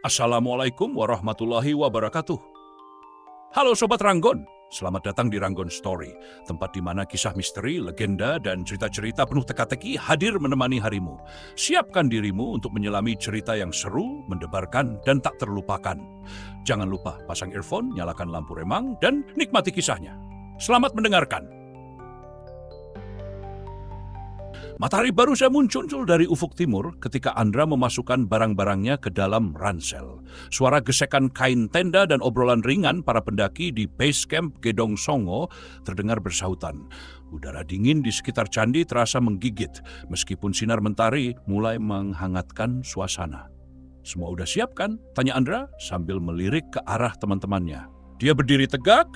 Assalamualaikum warahmatullahi wabarakatuh. Halo Sobat Ranggon, selamat datang di Ranggon Story, tempat di mana kisah misteri, legenda, dan cerita-cerita penuh teka-teki hadir menemani harimu. Siapkan dirimu untuk menyelami cerita yang seru, mendebarkan, dan tak terlupakan. Jangan lupa pasang earphone, nyalakan lampu remang, dan nikmati kisahnya. Selamat mendengarkan. Matahari baru saja muncul dari ufuk timur ketika Andra memasukkan barang-barangnya ke dalam ransel. Suara gesekan kain tenda dan obrolan ringan para pendaki di base camp Gedong Songo terdengar bersahutan. Udara dingin di sekitar candi terasa menggigit, meskipun sinar mentari mulai menghangatkan suasana. "Semua udah siap kan?" tanya Andra sambil melirik ke arah teman-temannya. Dia berdiri tegak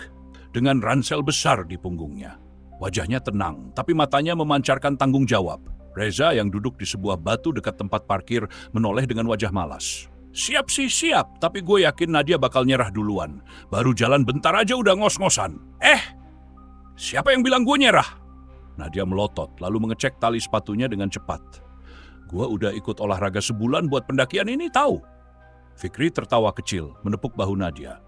dengan ransel besar di punggungnya. Wajahnya tenang, tapi matanya memancarkan tanggung jawab. Reza yang duduk di sebuah batu dekat tempat parkir menoleh dengan wajah malas. "Siap sih siap, tapi gue yakin Nadia bakal nyerah duluan. Baru jalan bentar aja udah ngos-ngosan." Siapa yang bilang gue nyerah?" Nadia melotot, lalu mengecek tali sepatunya dengan cepat. "Gue udah ikut olahraga sebulan buat pendakian ini, tahu?" Fikri tertawa kecil, menepuk bahu Nadia.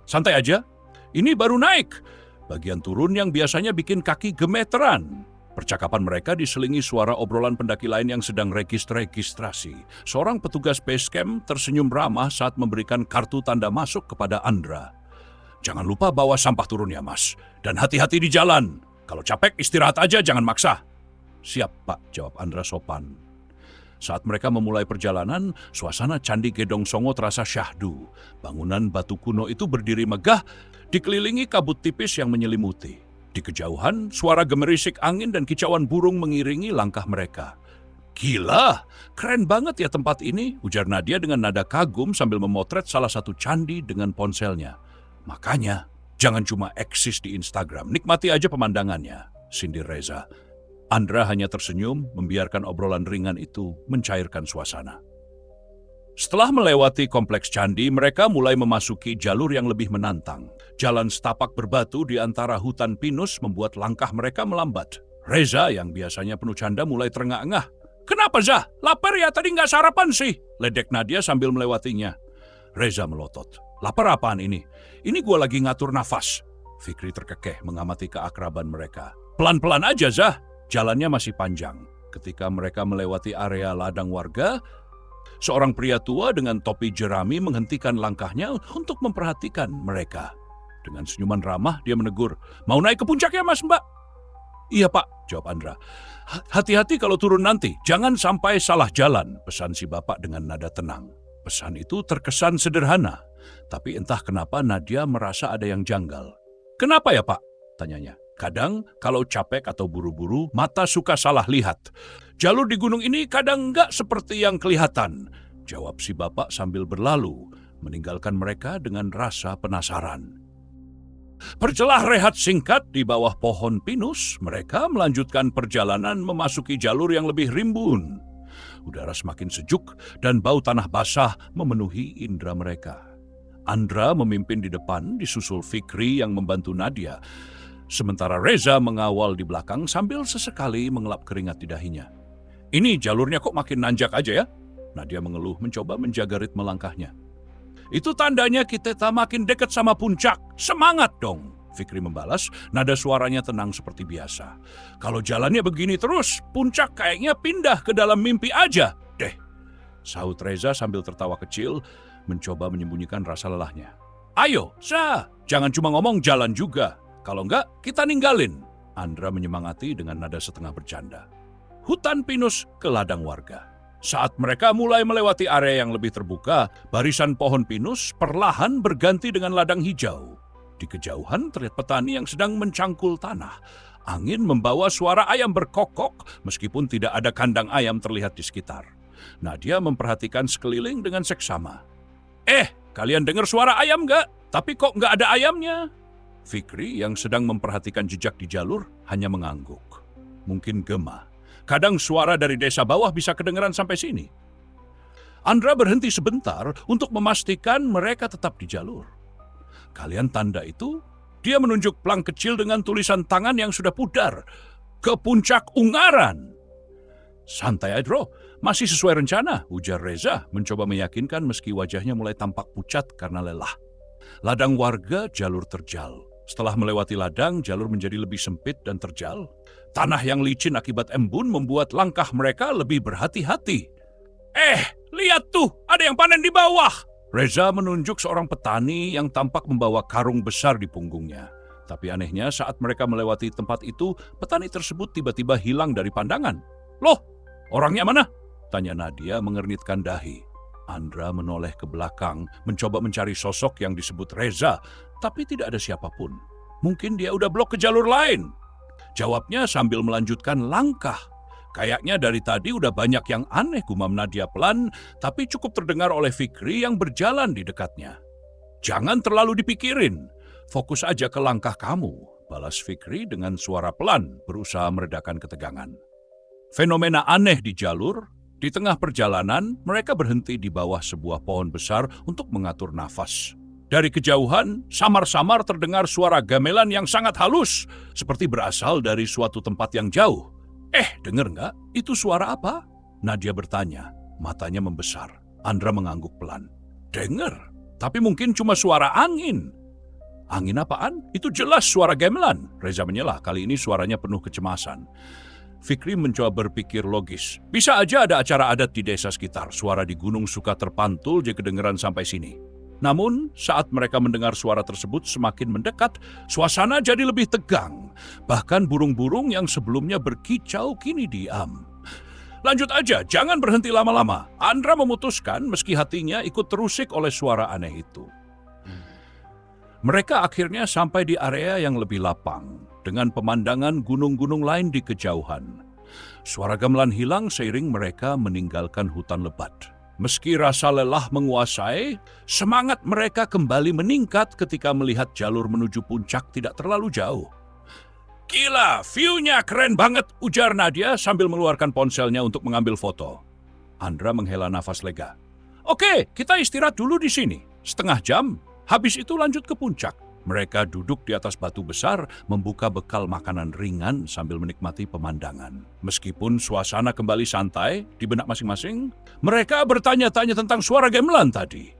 "Santai aja, ini baru naik. Bagian turun yang biasanya bikin kaki gemeteran." Percakapan mereka diselingi suara obrolan pendaki lain yang sedang registrasi. Seorang petugas base camp tersenyum ramah saat memberikan kartu tanda masuk kepada Andra. "Jangan lupa bawa sampah turun ya, Mas. Dan hati-hati di jalan. Kalau capek istirahat aja, jangan maksa." "Siap, Pak," jawab Andra sopan. Saat mereka memulai perjalanan, suasana Candi Gedong Songo terasa syahdu. Bangunan batu kuno itu berdiri megah, dikelilingi kabut tipis yang menyelimuti. Di kejauhan, suara gemerisik angin dan kicauan burung mengiringi langkah mereka. "Gila, keren banget ya tempat ini," ujar Nadia dengan nada kagum sambil memotret salah satu candi dengan ponselnya. "Makanya, jangan cuma eksis di Instagram, nikmati aja pemandangannya," sindir Reza. Andra hanya tersenyum, membiarkan obrolan ringan itu mencairkan suasana. Setelah melewati kompleks candi, mereka mulai memasuki jalur yang lebih menantang. Jalan setapak berbatu di antara hutan pinus membuat langkah mereka melambat. Reza yang biasanya penuh canda mulai terengah-engah. "Kenapa, Zah? Lapar ya? Tadi nggak sarapan sih?" ledek Nadia sambil melewatinya. Reza melotot. "Lapar apaan ini? Ini gue lagi ngatur nafas." Fikri terkekeh mengamati keakraban mereka. "Pelan-pelan aja, Zah. Jalannya masih panjang." Ketika mereka melewati area ladang warga, seorang pria tua dengan topi jerami menghentikan langkahnya untuk memperhatikan mereka. Dengan senyuman ramah, dia menegur, "Mau naik ke puncak ya, Mas, Mbak?" "Iya, Pak," jawab Andra. "Hati-hati kalau turun nanti, jangan sampai salah jalan," pesan si bapak dengan nada tenang. Pesan itu terkesan sederhana, tapi entah kenapa Nadia merasa ada yang janggal. "Kenapa ya, Pak?" tanyanya. "Kadang kalau capek atau buru-buru, mata suka salah lihat. Jalur di gunung ini kadang nggak seperti yang kelihatan," jawab si bapak sambil berlalu, meninggalkan mereka dengan rasa penasaran. Berselang rehat singkat di bawah pohon pinus, mereka melanjutkan perjalanan memasuki jalur yang lebih rimbun. Udara semakin sejuk dan bau tanah basah memenuhi indera mereka. Andra memimpin di depan, disusul Fikri yang membantu Nadia. Sementara Reza mengawal di belakang sambil sesekali mengelap keringat di dahinya. "Ini jalurnya kok makin nanjak aja ya?" Nadia mengeluh mencoba menjaga ritme langkahnya. "Itu tandanya kita makin dekat sama puncak. Semangat dong," Fikri membalas, nada suaranya tenang seperti biasa. "Kalau jalannya begini terus, puncak kayaknya pindah ke dalam mimpi aja deh," sahut Reza sambil tertawa kecil, mencoba menyembunyikan rasa lelahnya. "Ayo, jangan cuma ngomong, jalan juga. Kalau enggak, kita ninggalin," Andra menyemangati dengan nada setengah bercanda. Hutan pinus ke ladang warga. Saat mereka mulai melewati area yang lebih terbuka, barisan pohon pinus perlahan berganti dengan ladang hijau. Di kejauhan terlihat petani yang sedang mencangkul tanah. Angin membawa suara ayam berkokok meskipun tidak ada kandang ayam terlihat di sekitar. Nadia memperhatikan sekeliling dengan seksama. Kalian dengar suara ayam nggak? Tapi kok nggak ada ayamnya?" Fikri yang sedang memperhatikan jejak di jalur hanya mengangguk. Mungkin gema. Kadang suara dari desa bawah bisa kedengaran sampai sini. Andra berhenti sebentar untuk memastikan mereka tetap di jalur. "Kalian tanda itu?" Dia menunjuk plang kecil dengan tulisan tangan yang sudah pudar. "Ke puncak Ungaran." "Santai aja, bro. Masih sesuai rencana, ujar Reza, mencoba meyakinkan meski wajahnya mulai tampak pucat karena lelah. Ladang warga, jalur terjal. Setelah melewati ladang, jalur menjadi lebih sempit dan terjal. Tanah yang licin akibat embun membuat langkah mereka lebih berhati-hati. Lihat tuh, ada yang panen di bawah. Reza menunjuk seorang petani yang tampak membawa karung besar di punggungnya. Tapi anehnya saat mereka melewati tempat itu, petani tersebut tiba-tiba hilang dari pandangan. Loh, orangnya mana? Tanya Nadia mengernitkan dahi. Andra menoleh ke belakang, mencoba mencari sosok yang disebut Reza, tapi tidak ada siapapun. Mungkin dia udah blok ke jalur lain. Jawabnya sambil melanjutkan langkah. Kayaknya dari tadi udah banyak yang aneh, gumam Nadia pelan, tapi cukup terdengar oleh Fikri yang berjalan di dekatnya. Jangan terlalu dipikirin, fokus aja ke langkah kamu, balas Fikri dengan suara pelan, berusaha meredakan ketegangan. Fenomena aneh di jalur, di tengah perjalanan, mereka berhenti di bawah sebuah pohon besar untuk mengatur nafas. Dari kejauhan, samar-samar terdengar suara gamelan yang sangat halus, seperti berasal dari suatu tempat yang jauh. Dengar nggak? Itu suara apa? Nadia bertanya, matanya membesar. Andra mengangguk pelan. Dengar, tapi mungkin cuma suara angin. Angin apaan? Itu jelas suara gamelan. Reza menyelah, kali ini suaranya penuh kecemasan. Fikri mencoba berpikir logis. Bisa aja ada acara adat di desa sekitar. Suara di gunung suka terpantul jika kedengeran sampai sini. Namun, saat mereka mendengar suara tersebut semakin mendekat, suasana jadi lebih tegang. Bahkan burung-burung yang sebelumnya berkicau kini diam. Lanjut aja, jangan berhenti lama-lama. Andra memutuskan meski hatinya ikut terusik oleh suara aneh itu. Mereka akhirnya sampai di area yang lebih lapang, dengan pemandangan gunung-gunung lain di kejauhan. Suara gamelan hilang seiring mereka meninggalkan hutan lebat. Meski rasa lelah menguasai, semangat mereka kembali meningkat ketika melihat jalur menuju puncak tidak terlalu jauh. Gila, view-nya keren banget, ujar Nadia sambil mengeluarkan ponselnya untuk mengambil foto. Andra menghela nafas lega. Oke, kita istirahat dulu di sini. Setengah jam, habis itu lanjut ke puncak. Mereka duduk di atas batu besar, membuka bekal makanan ringan sambil menikmati pemandangan. Meskipun suasana kembali santai di benak masing-masing, mereka bertanya-tanya tentang suara gamelan tadi.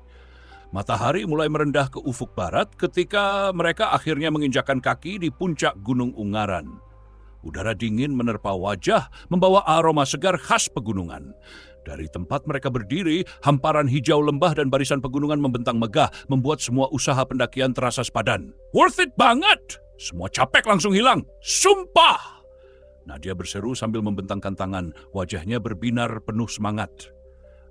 Matahari mulai merendah ke ufuk barat ketika mereka akhirnya menginjakkan kaki di puncak Gunung Ungaran. Udara dingin menerpa wajah, membawa aroma segar khas pegunungan. Dari tempat mereka berdiri, hamparan hijau lembah dan barisan pegunungan membentang megah, membuat semua usaha pendakian terasa sepadan. Worth it banget! Semua capek langsung hilang. Sumpah! Nadia berseru sambil membentangkan tangan, wajahnya berbinar penuh semangat.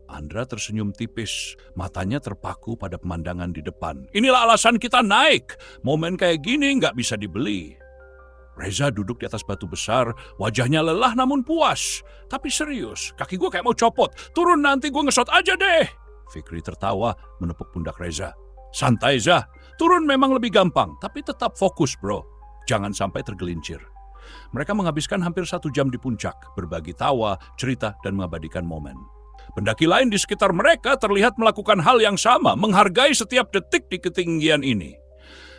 Andra tersenyum tipis, matanya terpaku pada pemandangan di depan. Inilah alasan kita naik. Momen kayak gini nggak bisa dibeli. Reza duduk di atas batu besar, wajahnya lelah namun puas. Tapi serius, kaki gue kayak mau copot. Turun nanti gue ngesot aja deh. Fikri tertawa menepuk pundak Reza. Santai Zah, turun memang lebih gampang, tapi tetap fokus bro. Jangan sampai tergelincir. Mereka menghabiskan hampir 1 jam di puncak, berbagi tawa, cerita, dan mengabadikan momen. Pendaki lain di sekitar mereka terlihat melakukan hal yang sama, menghargai setiap detik di ketinggian ini.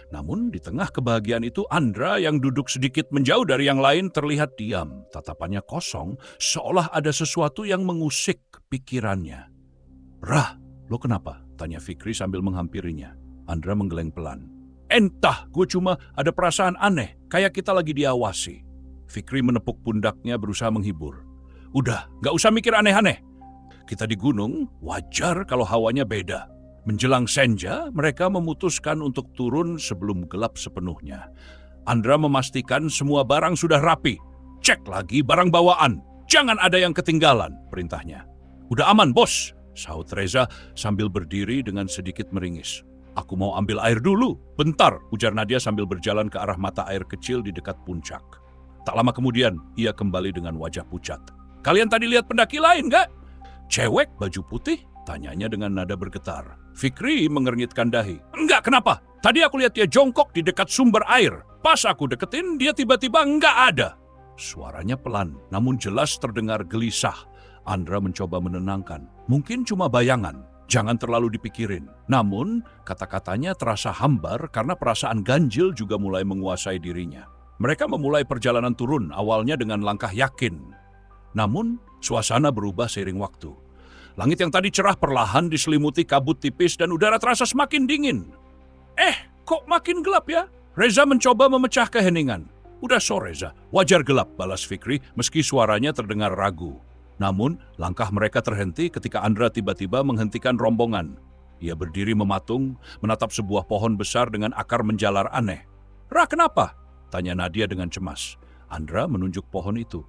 Namun di tengah kebahagiaan itu Andra yang duduk sedikit menjauh dari yang lain terlihat diam. Tatapannya kosong, seolah ada sesuatu yang mengusik pikirannya. Rah, lo kenapa? Tanya Fikri sambil menghampirinya. Andra menggeleng pelan. Entah, gue cuma ada perasaan aneh, kayak kita lagi diawasi. Fikri menepuk pundaknya berusaha menghibur. Udah, gak usah mikir aneh-aneh. Kita di gunung, wajar kalau hawanya beda. Menjelang senja, mereka memutuskan untuk turun sebelum gelap sepenuhnya. Andra memastikan semua barang sudah rapi. Cek lagi barang bawaan. Jangan ada yang ketinggalan, perintahnya. Udah aman, bos, sahut Reza sambil berdiri dengan sedikit meringis. Aku mau ambil air dulu. Bentar, ujar Nadia sambil berjalan ke arah mata air kecil di dekat puncak. Tak lama kemudian, ia kembali dengan wajah pucat. Kalian tadi lihat pendaki lain, gak? Cewek baju putih? Tanyanya dengan nada bergetar. Fikri mengernyitkan dahi. Enggak, kenapa? Tadi aku lihat dia jongkok di dekat sumber air. Pas aku deketin, dia tiba-tiba enggak ada. Suaranya pelan, namun jelas terdengar gelisah. Andra mencoba menenangkan. Mungkin cuma bayangan. Jangan terlalu dipikirin. Namun, kata-katanya terasa hambar karena perasaan ganjil juga mulai menguasai dirinya. Mereka memulai perjalanan turun, awalnya dengan langkah yakin. Namun, Suasana berubah seiring waktu. Langit yang tadi cerah perlahan diselimuti kabut tipis dan udara terasa semakin dingin. Kok makin gelap ya? Reza mencoba memecah keheningan. Udah sore, Reza. Wajar gelap, balas Fikri meski suaranya terdengar ragu. Namun, langkah mereka terhenti ketika Andra tiba-tiba menghentikan rombongan. Ia berdiri mematung, menatap sebuah pohon besar dengan akar menjalar aneh. "Ra, kenapa?" tanya Nadia dengan cemas. Andra menunjuk pohon itu.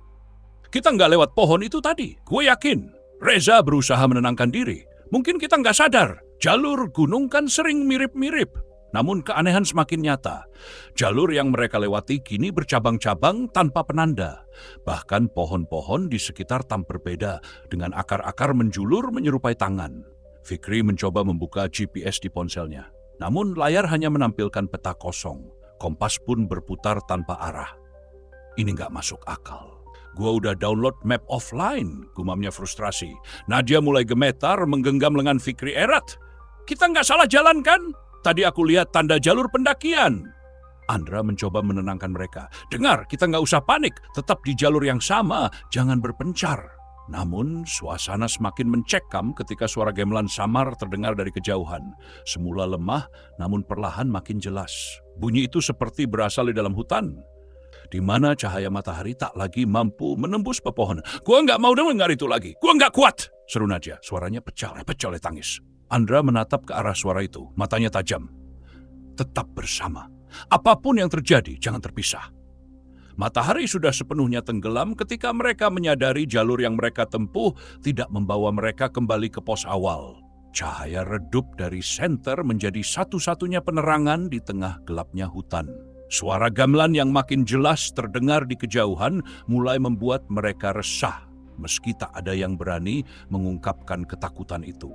"Kita nggak lewat pohon itu tadi, gue yakin." Reza berusaha menenangkan diri. "Mungkin kita nggak sadar, jalur gunung kan sering mirip-mirip." Namun keanehan semakin nyata. Jalur yang mereka lewati kini bercabang-cabang tanpa penanda. Bahkan pohon-pohon di sekitar tampak berbeda dengan akar-akar menjulur menyerupai tangan. Fikri mencoba membuka GPS di ponselnya. Namun layar hanya menampilkan peta kosong. Kompas pun berputar tanpa arah. Ini nggak masuk akal. Gua udah download map offline, gumamnya frustrasi. Nadia mulai gemetar menggenggam lengan Fikri erat. "Kita nggak salah jalan kan? Tadi aku lihat tanda jalur pendakian." Andra mencoba menenangkan mereka. "Dengar, kita nggak usah panik. Tetap di jalur yang sama, jangan berpencar." Namun, suasana semakin mencekam ketika suara gamelan samar terdengar dari kejauhan. Semula lemah, namun perlahan makin jelas. Bunyi itu seperti berasal di dalam hutan, di mana cahaya matahari tak lagi mampu menembus pepohonan. "Gua nggak mau dengar itu lagi. Gua nggak kuat!" seru Nadia. Suaranya pecah oleh tangis. Andra menatap ke arah suara itu, matanya tajam. "Tetap bersama. Apapun yang terjadi, jangan terpisah." Matahari sudah sepenuhnya tenggelam ketika mereka menyadari jalur yang mereka tempuh tidak membawa mereka kembali ke pos awal. Cahaya redup dari senter menjadi satu-satunya penerangan di tengah gelapnya hutan. Suara gamelan yang makin jelas terdengar di kejauhan mulai membuat mereka resah, meski tak ada yang berani mengungkapkan ketakutan itu.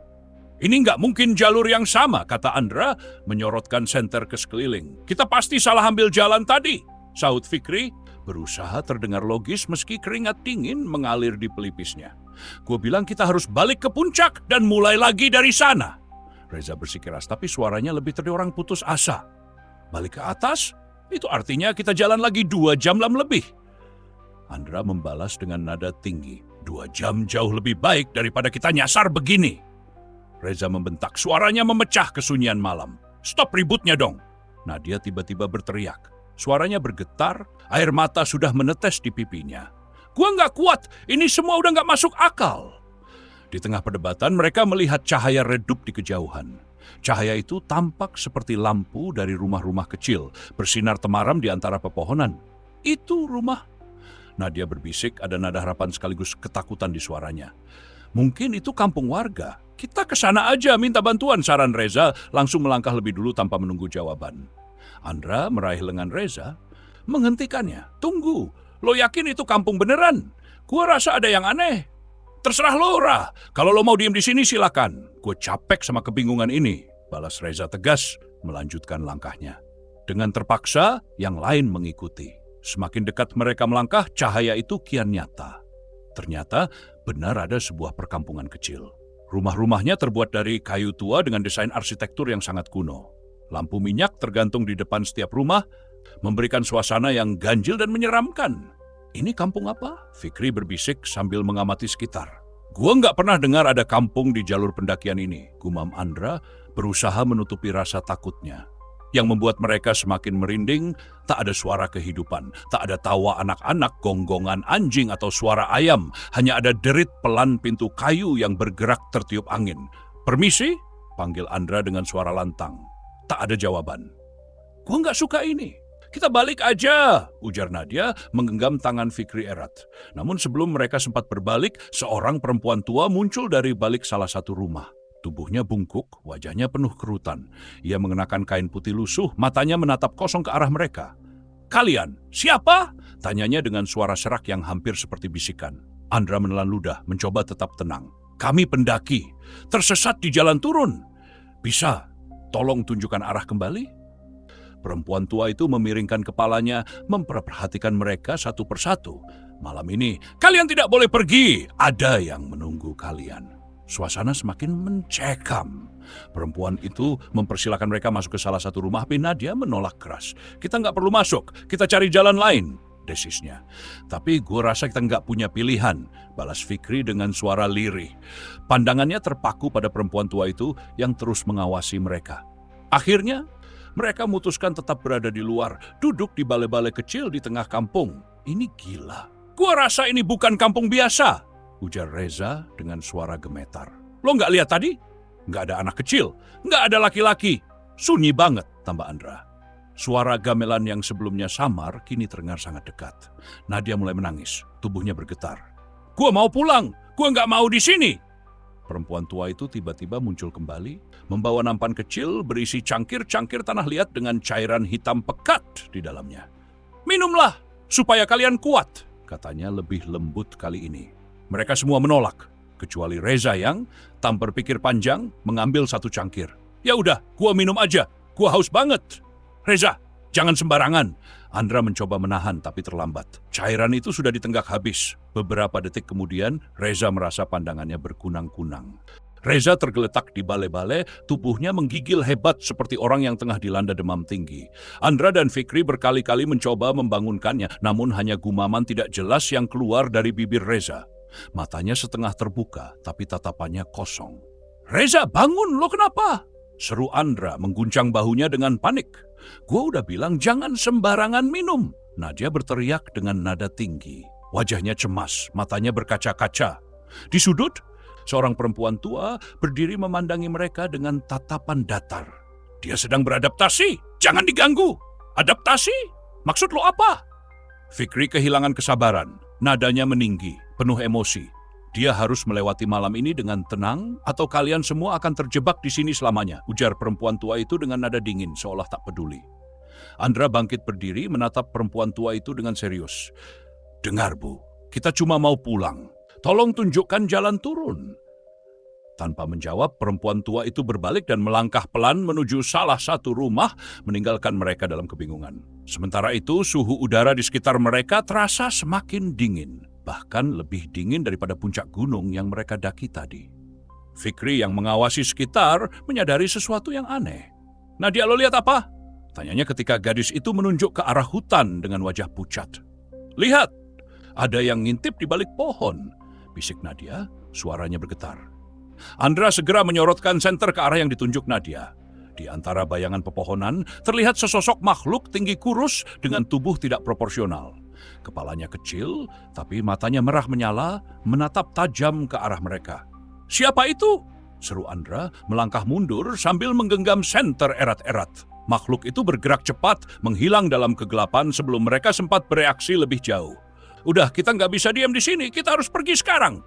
"Ini nggak mungkin jalur yang sama," kata Andra, menyorotkan senter ke sekeliling. "Kita pasti salah ambil jalan tadi," sahut Fikri, berusaha terdengar logis meski keringat dingin mengalir di pelipisnya. "Gue bilang kita harus balik ke puncak dan mulai lagi dari sana." Reza bersikeras, tapi suaranya lebih terdengar putus asa. "Balik ke atas? Itu artinya kita jalan lagi 2 jam lebih." Andra membalas dengan nada tinggi. 2 jam jauh lebih baik daripada kita nyasar begini." Reza membentak, suaranya memecah kesunyian malam. "Stop ributnya dong." Nadia tiba-tiba berteriak. Suaranya bergetar, air mata sudah menetes di pipinya. "Gua nggak kuat, ini semua udah nggak masuk akal." Di tengah perdebatan, mereka melihat cahaya redup di kejauhan. Cahaya itu tampak seperti lampu dari rumah-rumah kecil, bersinar temaram di antara pepohonan. "Itu rumah." Nadia berbisik, ada nada harapan sekaligus ketakutan di suaranya. "Mungkin itu kampung warga. Kita ke sana aja minta bantuan," saran Reza, langsung melangkah lebih dulu tanpa menunggu jawaban. Andra meraih lengan Reza, menghentikannya. "Tunggu, lo yakin itu kampung beneran? Gua rasa ada yang aneh." "Terserah lo, Ra. Kalau lo mau diem di sini silakan. Gue capek sama kebingungan ini," balas Reza tegas, melanjutkan langkahnya. Dengan terpaksa, yang lain mengikuti. Semakin dekat mereka melangkah, cahaya itu kian nyata. Ternyata benar ada sebuah perkampungan kecil. Rumah-rumahnya terbuat dari kayu tua dengan desain arsitektur yang sangat kuno. Lampu minyak tergantung di depan setiap rumah, memberikan suasana yang ganjil dan menyeramkan. "Ini kampung apa?" Fikri berbisik sambil mengamati sekitar. "Gua nggak pernah dengar ada kampung di jalur pendakian ini," gumam Andra, berusaha menutupi rasa takutnya. Yang membuat mereka semakin merinding, tak ada suara kehidupan, tak ada tawa anak-anak, gonggongan anjing atau suara ayam, hanya ada derit pelan pintu kayu yang bergerak tertiup angin. "Permisi?" panggil Andra dengan suara lantang. Tak ada jawaban. "Gua nggak suka ini. Kita balik aja," ujar Nadia menggenggam tangan Fikri erat. Namun sebelum mereka sempat berbalik, seorang perempuan tua muncul dari balik salah satu rumah. Tubuhnya bungkuk, wajahnya penuh kerutan. Ia mengenakan kain putih lusuh, matanya menatap kosong ke arah mereka. "Kalian, siapa?" tanyanya dengan suara serak yang hampir seperti bisikan. Andra menelan ludah, mencoba tetap tenang. "Kami pendaki, tersesat di jalan turun. Bisa tolong tunjukkan arah kembali?" Perempuan tua itu memiringkan kepalanya, memperhatikan mereka satu persatu. "Malam ini, kalian tidak boleh pergi. Ada yang menunggu kalian." Suasana semakin mencekam. Perempuan itu mempersilakan mereka masuk ke salah satu rumah, tapi Nadia menolak keras. "Kita nggak perlu masuk, kita cari jalan lain." desisnya. Tapi gue rasa kita nggak punya pilihan, balas Fikri dengan suara lirih. Pandangannya terpaku pada perempuan tua itu yang terus mengawasi mereka. Akhirnya, mereka memutuskan tetap berada di luar, duduk di balai-balai kecil di tengah kampung. Ini gila. Gue rasa ini bukan kampung biasa, ujar Reza dengan suara gemetar. Lo nggak lihat tadi? Nggak ada anak kecil, nggak ada laki-laki. Sunyi banget, tambah Andra. Suara gamelan yang sebelumnya samar kini terdengar sangat dekat. Nadia mulai menangis, tubuhnya bergetar. Gua mau pulang, gua nggak mau di sini. Perempuan tua itu tiba-tiba muncul kembali, membawa nampan kecil berisi cangkir-cangkir tanah liat dengan cairan hitam pekat di dalamnya. Minumlah, supaya kalian kuat, katanya lebih lembut kali ini. Mereka semua menolak, kecuali Reza yang, tanpa berpikir panjang, mengambil satu cangkir. Ya udah, gua minum aja, gua haus banget. Reza, jangan sembarangan. Andra mencoba menahan tapi terlambat. Cairan itu sudah ditenggak habis. Beberapa detik kemudian, Reza merasa pandangannya berkunang-kunang. Reza tergeletak di balai-balai, tubuhnya menggigil hebat seperti orang yang tengah dilanda demam tinggi. Andra dan Fikri berkali-kali mencoba membangunkannya, namun hanya gumaman tidak jelas yang keluar dari bibir Reza. Matanya setengah terbuka, tapi tatapannya kosong. Reza, bangun, lo kenapa? Seru Andra mengguncang bahunya dengan panik. Gua udah bilang jangan sembarangan minum. Nadia berteriak dengan nada tinggi. Wajahnya cemas, matanya berkaca-kaca. Di sudut, seorang perempuan tua berdiri memandangi mereka dengan tatapan datar. Dia sedang beradaptasi, jangan diganggu. Adaptasi? Maksud lo apa? Fikri kehilangan kesabaran, nadanya meninggi, penuh emosi. Dia harus melewati malam ini dengan tenang atau kalian semua akan terjebak di sini selamanya, ujar perempuan tua itu dengan nada dingin seolah tak peduli. Andra bangkit berdiri menatap perempuan tua itu dengan serius. Dengar Bu, kita cuma mau pulang. Tolong tunjukkan jalan turun. Tanpa menjawab, perempuan tua itu berbalik dan melangkah pelan menuju salah satu rumah, meninggalkan mereka dalam kebingungan. Sementara itu, suhu udara di sekitar mereka terasa semakin dingin. Bahkan lebih dingin daripada puncak gunung yang mereka daki tadi. Fikri yang mengawasi sekitar menyadari sesuatu yang aneh. Nadia, lo lihat apa? Tanyanya ketika gadis itu menunjuk ke arah hutan dengan wajah pucat. Lihat, ada yang ngintip di balik pohon, bisik Nadia, suaranya bergetar. Andra segera menyorotkan senter ke arah yang ditunjuk Nadia. Di antara bayangan pepohonan, terlihat sesosok makhluk tinggi kurus dengan tubuh tidak proporsional. Kepalanya kecil, tapi matanya merah menyala, menatap tajam ke arah mereka. Siapa itu? Seru Andra, melangkah mundur sambil menggenggam senter erat-erat. Makhluk itu bergerak cepat, menghilang dalam kegelapan sebelum mereka sempat bereaksi lebih jauh. Udah, kita nggak bisa diam di sini, kita harus pergi sekarang.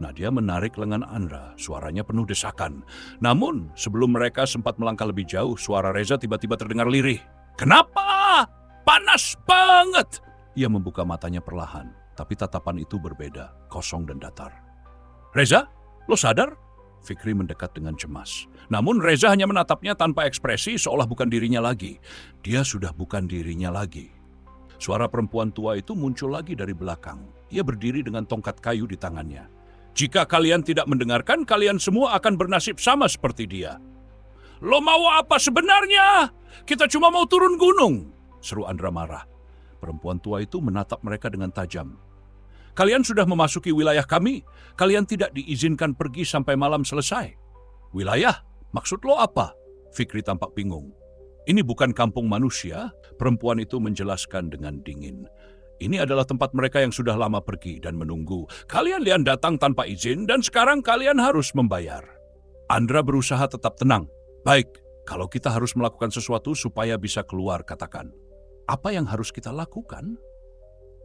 Nadia menarik lengan Andra, suaranya penuh desakan. Namun, sebelum mereka sempat melangkah lebih jauh, suara Reza tiba-tiba terdengar lirih. Kenapa? Panas banget! Ia membuka matanya perlahan, tapi tatapan itu berbeda, kosong dan datar. Reza, lo sadar? Fikri mendekat dengan cemas. Namun Reza hanya menatapnya tanpa ekspresi seolah bukan dirinya lagi. Dia sudah bukan dirinya lagi. Suara perempuan tua itu muncul lagi dari belakang. Ia berdiri dengan tongkat kayu di tangannya. Jika kalian tidak mendengarkan, kalian semua akan bernasib sama seperti dia. Lo mau apa sebenarnya? Kita cuma mau turun gunung, seru Andra marah. Perempuan tua itu menatap mereka dengan tajam. Kalian sudah memasuki wilayah kami. Kalian tidak diizinkan pergi sampai malam selesai. Wilayah? Maksud lo apa? Fikri tampak bingung. Ini bukan kampung manusia, perempuan itu menjelaskan dengan dingin. Ini adalah tempat mereka yang sudah lama pergi dan menunggu. Kalian datang tanpa izin dan sekarang kalian harus membayar. Andra berusaha tetap tenang. Baik, kalau kita harus melakukan sesuatu supaya bisa keluar, katakan. Apa yang harus kita lakukan?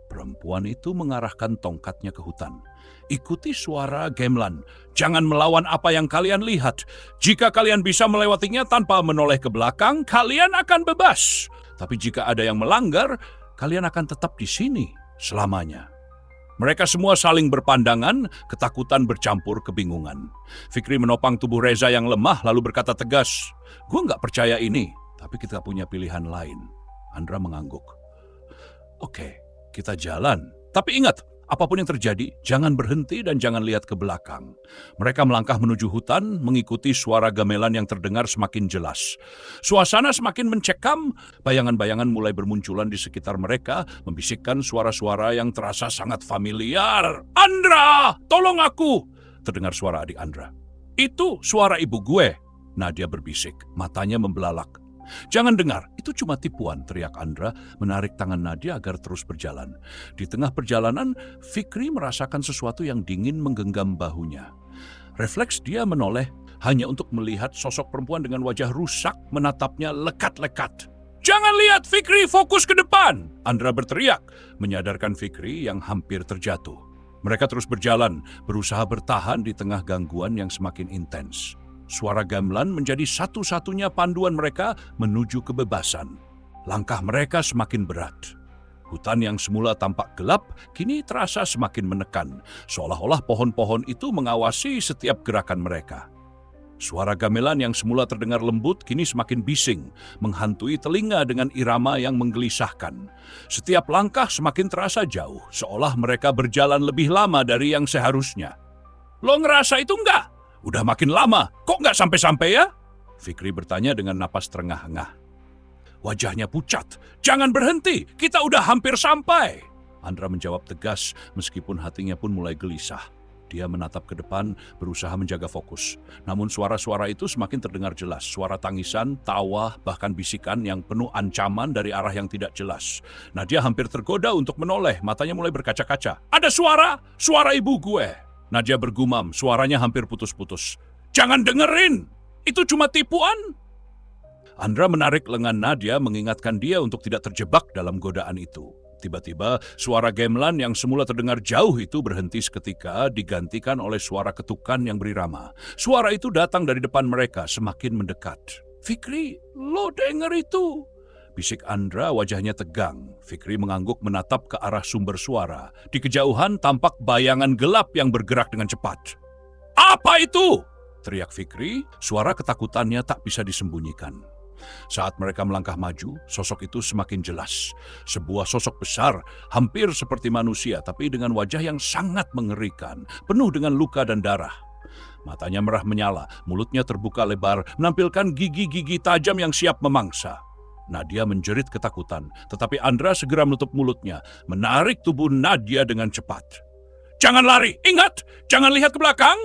Perempuan itu mengarahkan tongkatnya ke hutan. Ikuti suara gamelan. Jangan melawan apa yang kalian lihat. Jika kalian bisa melewatinya tanpa menoleh ke belakang, kalian akan bebas. Tapi jika ada yang melanggar, kalian akan tetap di sini selamanya. Mereka semua saling berpandangan, ketakutan bercampur kebingungan. Fikri menopang tubuh Reza yang lemah lalu berkata tegas, "Gue nggak percaya ini, tapi kita punya pilihan lain." Andra mengangguk. Oke, kita jalan. Tapi ingat, Apapun yang terjadi, jangan berhenti dan jangan lihat ke belakang. Mereka melangkah menuju hutan, mengikuti suara gamelan yang terdengar semakin jelas. Suasana semakin mencekam, bayangan-bayangan mulai bermunculan di sekitar mereka, membisikkan suara-suara yang terasa sangat familiar. "Andra, tolong aku!" terdengar suara adik Andra. "Itu suara ibu gue," Nadia berbisik, matanya membelalak. "Jangan dengar, itu cuma tipuan," teriak Andra, menarik tangan Nadia agar terus berjalan. Di tengah perjalanan, Fikri merasakan sesuatu yang dingin menggenggam bahunya. Refleks dia menoleh hanya untuk melihat sosok perempuan dengan wajah rusak menatapnya lekat-lekat. "Jangan lihat, Fikri, fokus ke depan!" Andra berteriak, menyadarkan Fikri yang hampir terjatuh. Mereka terus berjalan, berusaha bertahan di tengah gangguan yang semakin intens. Suara gamelan menjadi satu-satunya panduan mereka menuju kebebasan. Langkah mereka semakin berat. Hutan yang semula tampak gelap, kini terasa semakin menekan, seolah-olah pohon-pohon itu mengawasi setiap gerakan mereka. Suara gamelan yang semula terdengar lembut, kini semakin bising, menghantui telinga dengan irama yang menggelisahkan. Setiap langkah semakin terasa jauh, seolah mereka berjalan lebih lama dari yang seharusnya. "Lo ngerasa itu enggak? Udah makin lama, kok nggak sampai-sampai ya?" Fikri bertanya dengan napas terengah-engah. Wajahnya pucat. "Jangan berhenti, kita udah hampir sampai." Andra menjawab tegas, meskipun hatinya pun mulai gelisah. Dia menatap ke depan, berusaha menjaga fokus. Namun suara-suara itu semakin terdengar jelas. Suara tangisan, tawa, bahkan bisikan yang penuh ancaman dari arah yang tidak jelas. Nadia hampir tergoda untuk menoleh, matanya mulai berkaca-kaca. "Ada suara! Suara ibu gue!" Nadia bergumam, suaranya hampir putus-putus. "Jangan dengerin! Itu cuma tipuan!" Andra menarik lengan Nadia, mengingatkan dia untuk tidak terjebak dalam godaan itu. Tiba-tiba, suara gamelan yang semula terdengar jauh itu berhenti seketika, digantikan oleh suara ketukan yang berirama. Suara itu datang dari depan mereka, semakin mendekat. "Fikri, lo denger itu?" bisik Andra, wajahnya tegang. Fikri mengangguk menatap ke arah sumber suara. Di kejauhan tampak bayangan gelap yang bergerak dengan cepat. "Apa itu?" teriak Fikri, suara ketakutannya tak bisa disembunyikan. Saat mereka melangkah maju, sosok itu semakin jelas. Sebuah sosok besar, hampir seperti manusia, tapi dengan wajah yang sangat mengerikan, penuh dengan luka dan darah. Matanya merah menyala, mulutnya terbuka lebar, menampilkan gigi-gigi tajam yang siap memangsa. Nadia menjerit ketakutan, tetapi Andra segera menutup mulutnya, menarik tubuh Nadia dengan cepat. "Jangan lari, ingat, jangan lihat ke belakang!"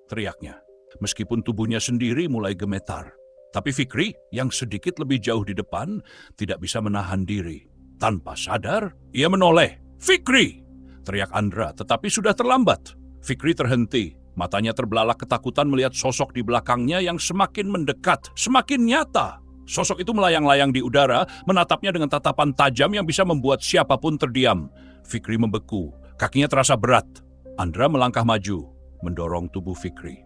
teriaknya. Meskipun tubuhnya sendiri mulai gemetar. Tapi Fikri, yang sedikit lebih jauh di depan, tidak bisa menahan diri. Tanpa sadar, ia menoleh. "Fikri!" teriak Andra, tetapi sudah terlambat. Fikri terhenti, matanya terbelalak ketakutan melihat sosok di belakangnya yang semakin mendekat, semakin nyata. Sosok itu melayang-layang di udara, menatapnya dengan tatapan tajam yang bisa membuat siapapun terdiam. Fikri membeku, kakinya terasa berat. Andra melangkah maju, mendorong tubuh Fikri.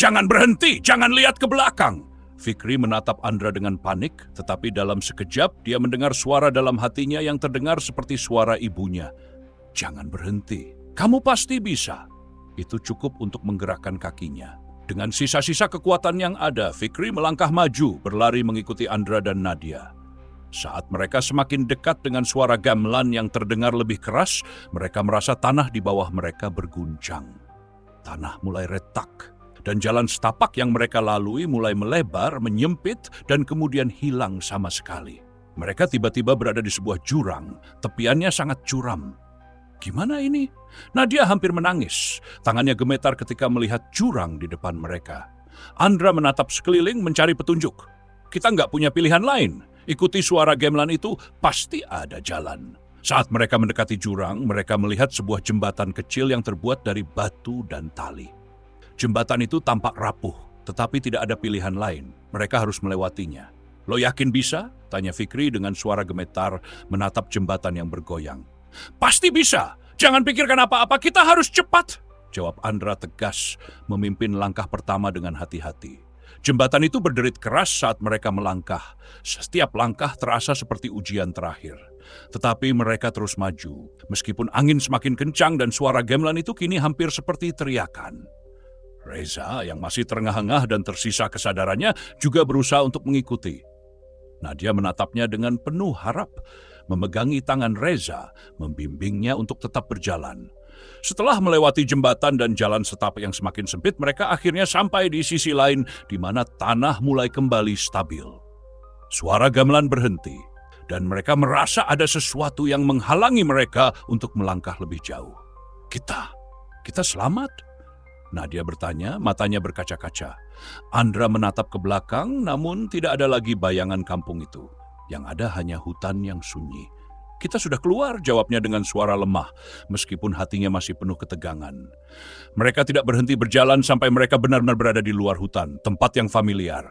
"Jangan berhenti, jangan lihat ke belakang!" Fikri menatap Andra dengan panik, tetapi dalam sekejap dia mendengar suara dalam hatinya yang terdengar seperti suara ibunya. "Jangan berhenti, kamu pasti bisa." Itu cukup untuk menggerakkan kakinya. Dengan sisa-sisa kekuatan yang ada, Fikri melangkah maju, berlari mengikuti Andra dan Nadia. Saat mereka semakin dekat dengan suara gamelan yang terdengar lebih keras, mereka merasa tanah di bawah mereka berguncang. Tanah mulai retak, dan jalan setapak yang mereka lalui mulai melebar, menyempit, dan kemudian hilang sama sekali. Mereka tiba-tiba berada di sebuah jurang, tepiannya sangat curam. Gimana ini? Nadia hampir menangis. Tangannya gemetar ketika melihat jurang di depan mereka. Andra menatap sekeliling mencari petunjuk. "Kita nggak punya pilihan lain. Ikuti suara gamelan itu, pasti ada jalan." Saat mereka mendekati jurang, mereka melihat sebuah jembatan kecil yang terbuat dari batu dan tali. Jembatan itu tampak rapuh, tetapi tidak ada pilihan lain. Mereka harus melewatinya. "Lo yakin bisa?" tanya Fikri dengan suara gemetar, menatap jembatan yang bergoyang. "Pasti bisa. Jangan pikirkan apa-apa, kita harus cepat," jawab Andra tegas, memimpin langkah pertama dengan hati-hati. Jembatan itu berderit keras saat mereka melangkah. Setiap langkah terasa seperti ujian terakhir. Tetapi mereka terus maju, meskipun angin semakin kencang dan suara gamelan itu kini hampir seperti teriakan. Reza yang masih terengah-engah dan tersisa kesadarannya juga berusaha untuk mengikuti. Nadia menatapnya dengan penuh harap, memegangi tangan Reza, membimbingnya untuk tetap berjalan. Setelah melewati jembatan dan jalan setapak yang semakin sempit, mereka akhirnya sampai di sisi lain di mana tanah mulai kembali stabil. Suara gamelan berhenti, dan mereka merasa ada sesuatu yang menghalangi mereka untuk melangkah lebih jauh. Kita selamat? Nadia bertanya, matanya berkaca-kaca. Andra menatap ke belakang, namun tidak ada lagi bayangan kampung itu. Yang ada hanya hutan yang sunyi. Kita sudah keluar, jawabnya dengan suara lemah, meskipun hatinya masih penuh ketegangan. Mereka tidak berhenti berjalan sampai mereka benar-benar berada di luar hutan, tempat yang familiar.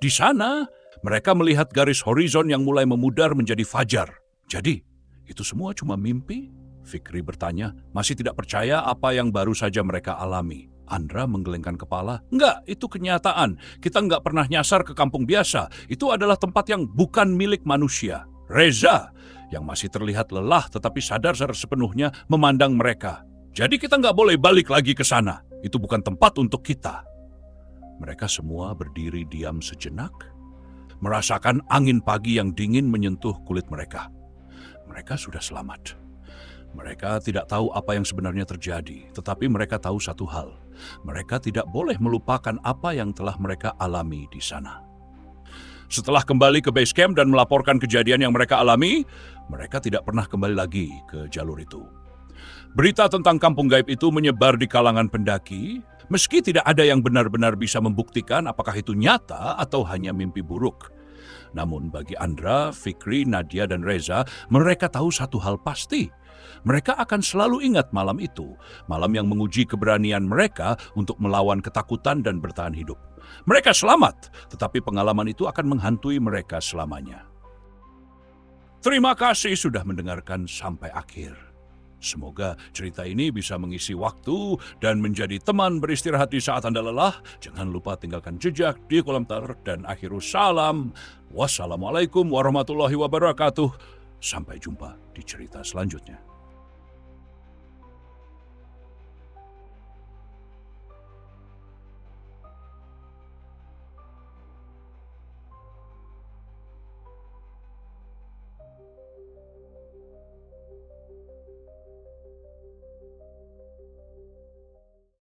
Di sana, mereka melihat garis horizon yang mulai memudar menjadi fajar. Jadi, itu semua cuma mimpi? Fikri bertanya, masih tidak percaya apa yang baru saja mereka alami. Andra menggelengkan kepala. Enggak, itu kenyataan. Kita enggak pernah nyasar ke kampung biasa. Itu adalah tempat yang bukan milik manusia. Reza, yang masih terlihat lelah tetapi sadar sepenuhnya memandang mereka. Jadi kita enggak boleh balik lagi ke sana. Itu bukan tempat untuk kita. Mereka semua berdiri diam sejenak, merasakan angin pagi yang dingin menyentuh kulit mereka. Mereka sudah selamat. Mereka tidak tahu apa yang sebenarnya terjadi, tetapi mereka tahu satu hal. Mereka tidak boleh melupakan apa yang telah mereka alami di sana. Setelah kembali ke base camp dan melaporkan kejadian yang mereka alami, mereka tidak pernah kembali lagi ke jalur itu. Berita tentang kampung gaib itu menyebar di kalangan pendaki, meski tidak ada yang benar-benar bisa membuktikan apakah itu nyata atau hanya mimpi buruk. Namun bagi Andra, Fikri, Nadia, dan Reza, mereka tahu satu hal pasti. Mereka akan selalu ingat malam itu, malam yang menguji keberanian mereka untuk melawan ketakutan dan bertahan hidup. Mereka selamat, tetapi pengalaman itu akan menghantui mereka selamanya. Terima kasih sudah mendengarkan sampai akhir. Semoga cerita ini bisa mengisi waktu dan menjadi teman beristirahat di saat Anda lelah. Jangan lupa tinggalkan jejak di kolom komentar dan akhirul salam. Wassalamualaikum warahmatullahi wabarakatuh. Sampai jumpa di cerita selanjutnya.